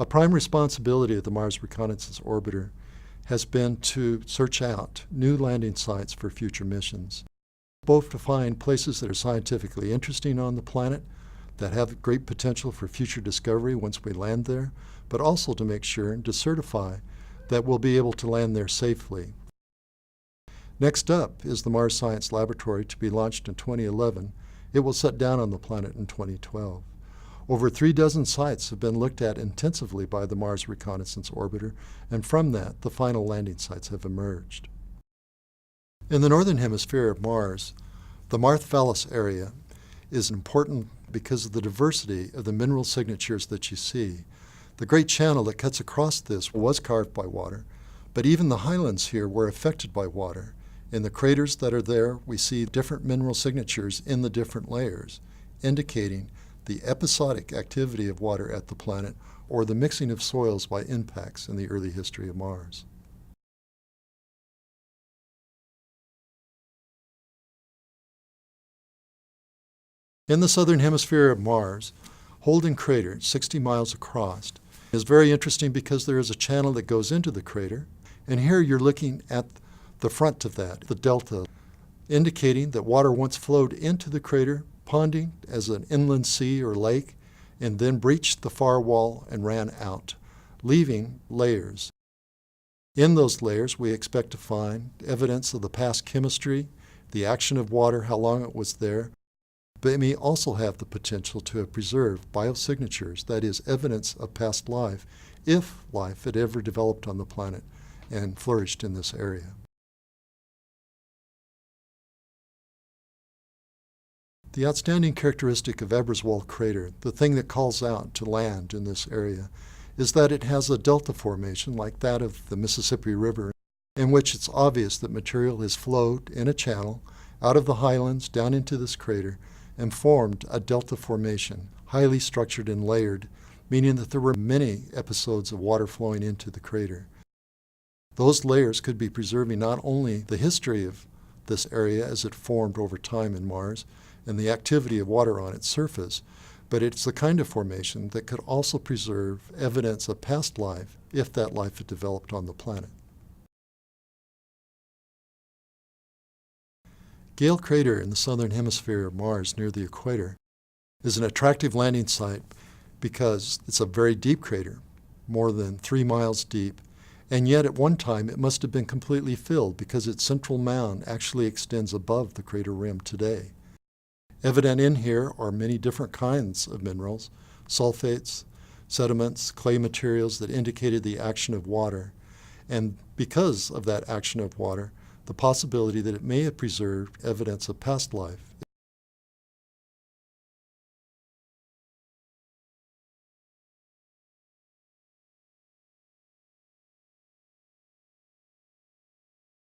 A prime responsibility of the Mars Reconnaissance Orbiter has been to search out new landing sites for future missions, both to find places that are scientifically interesting on the planet, that have great potential for future discovery once we land there, but also to make sure and to certify that we'll be able to land there safely. Next up is the Mars Science Laboratory, to be launched in 2011. It will set down on the planet in 2012. Over 36 sites have been looked at intensively by the Mars Reconnaissance Orbiter, and from that, the final landing sites have emerged. In the northern hemisphere of Mars, the Marth Vallis area is important because of the diversity of the mineral signatures that you see. The great channel that cuts across this was carved by water, but even the highlands here were affected by water. In the craters that are there, we see different mineral signatures in the different layers, indicating the episodic activity of water at the planet or the mixing of soils by impacts in the early history of Mars. In the southern hemisphere of Mars, Holden Crater, 60 miles across, is very interesting because there is a channel that goes into the crater, and here you're looking at the front of that, the delta, indicating that water once flowed into the crater, ponding as an inland sea or lake, and then breached the far wall and ran out, leaving layers. In those layers, we expect to find evidence of the past chemistry, the action of water, how long it was there, but it may also have the potential to have preserved biosignatures, that is, evidence of past life, if life had ever developed on the planet and flourished in this area. The outstanding characteristic of Eberswalde Crater, the thing that calls out to land in this area, is that it has a delta formation like that of the Mississippi River, in which it's obvious that material has flowed in a channel out of the highlands down into this crater and formed a delta formation, highly structured and layered, meaning that there were many episodes of water flowing into the crater. Those layers could be preserving not only the history of this area as it formed over time in Mars, and the activity of water on its surface, but it's the kind of formation that could also preserve evidence of past life if that life had developed on the planet. Gale Crater in the southern hemisphere of Mars near the equator is an attractive landing site because it's a very deep crater, more than 3 miles deep, and yet at one time it must have been completely filled because its central mound actually extends above the crater rim today. Evident in here are many different kinds of minerals, sulfates, sediments, clay materials that indicated the action of water. And because of that action of water, the possibility that it may have preserved evidence of past life